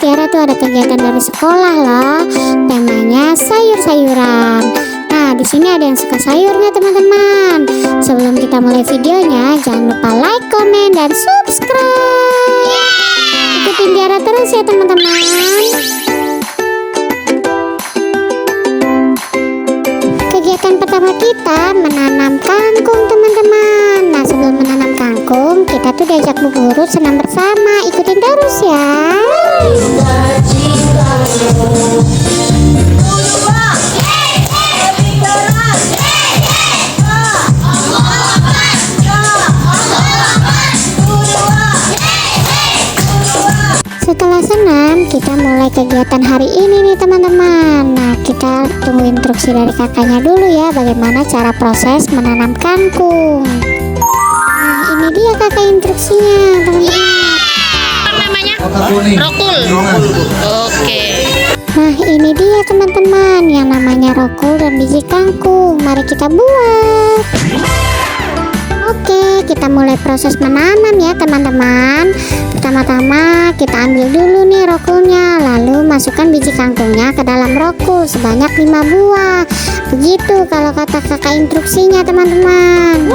Tiara tuh ada kegiatan dari sekolah loh. Temanya sayur-sayuran. Nah, di sini ada yang suka sayurnya teman-teman. Sebelum kita mulai videonya, jangan lupa like, komen, dan subscribe. Ikutin Tiara terus ya teman-teman. Kegiatan pertama kita menanam kangkung teman-teman. Nah, sebelum menanam kangkung, kita tuh diajak Bu Guru senam bersama. Ikutin terus ya. Setelah senam, kita mulai kegiatan hari ini nih teman-teman. Nah, kita tunggu instruksi dari kakaknya dulu ya, bagaimana cara proses menanam kangkung. Nah, ini dia kakak instruksinya teman-teman. Apa namanya? Rokul. Oke. Nah, ini dia teman-teman yang namanya rokul dan biji kangkung. Mari kita buat. Oke, kita mulai proses menanam ya teman-teman. Pertama-tama kita ambil dulu nih rokulnya, lalu masukkan biji kangkungnya ke dalam rokul sebanyak 5 buah. Begitu kalau kata kakak instruksinya teman-teman.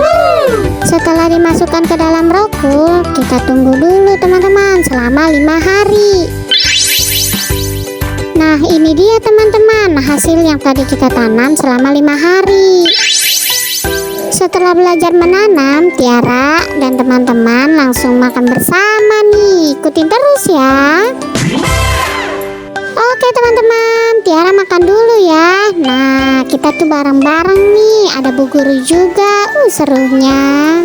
Setelah dimasukkan ke dalam rokul, kita tunggu dulu teman-teman selama 5 hari. Nah, ini dia teman-teman hasil yang tadi kita tanam selama 5 hari. Setelah belajar menanam, Tiara dan teman-teman langsung makan bersama nih. Ikutin terus ya. Oke teman-teman, Tiara makan dulu ya. Nah, kita tuh bareng-bareng nih. Ada Bu Guru juga. Serunya.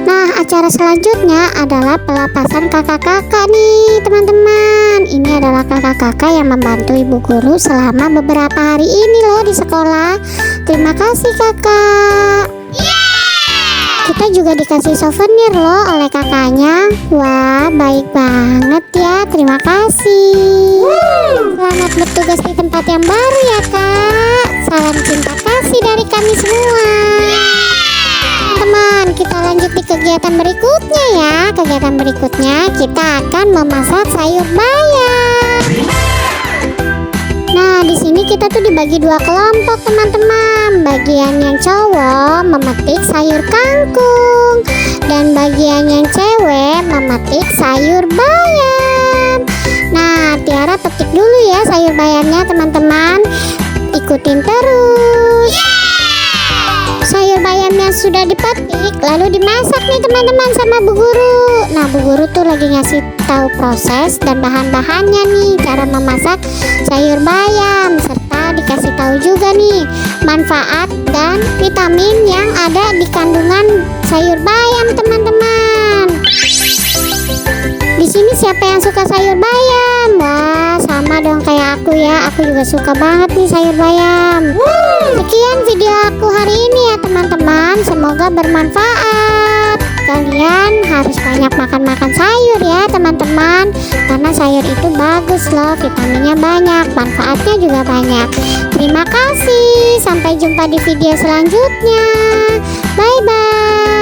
Nah, acara selanjutnya adalah pelepasan kakak-kakak nih teman-teman. Ini adalah kakak-kakak yang membantu Ibu Guru selama beberapa hari ini loh di sekolah. Terima kasih kakak. Kita juga dikasih souvenir loh oleh kakaknya. Wah, baik banget ya. Terima kasih. Selamat bertugas di tempat yang baru ya kak. Salam cinta kasih dari kami semua. Teman-teman, kita lanjut di kegiatan berikutnya ya. Kegiatan berikutnya kita akan memasak sayur bayam. Nah, di sini kita tuh dibagi 2 kelompok teman-teman. Bagian yang cowok memetik sayur kangkung dan bagian yang cewek memetik sayur bayam. Nah, Tiara petik dulu ya sayur bayamnya teman-teman. Ikutin terus. Sayur bayamnya sudah dipetik, lalu dimasak nih teman-teman sama Bu Guru. Nah, Bu Guru tuh lagi ngasih tahu proses dan bahan-bahannya nih, cara memasak sayur bayam, serta dikasih tahu juga nih manfaat dan vitamin yang ada di kandungan sayur bayam teman-teman. Di sini siapa yang suka sayur bayam? Wah, sama dong kayak aku ya. Aku juga suka banget nih sayur bayam. Sekian video aku hari ini ya teman-teman. Semoga bermanfaat. Kalian harus banyak makan sayur ya teman-teman. Karena sayur itu bagus loh. Vitaminnya banyak, manfaatnya juga banyak. Terima kasih. Sampai jumpa di video selanjutnya. Bye-bye.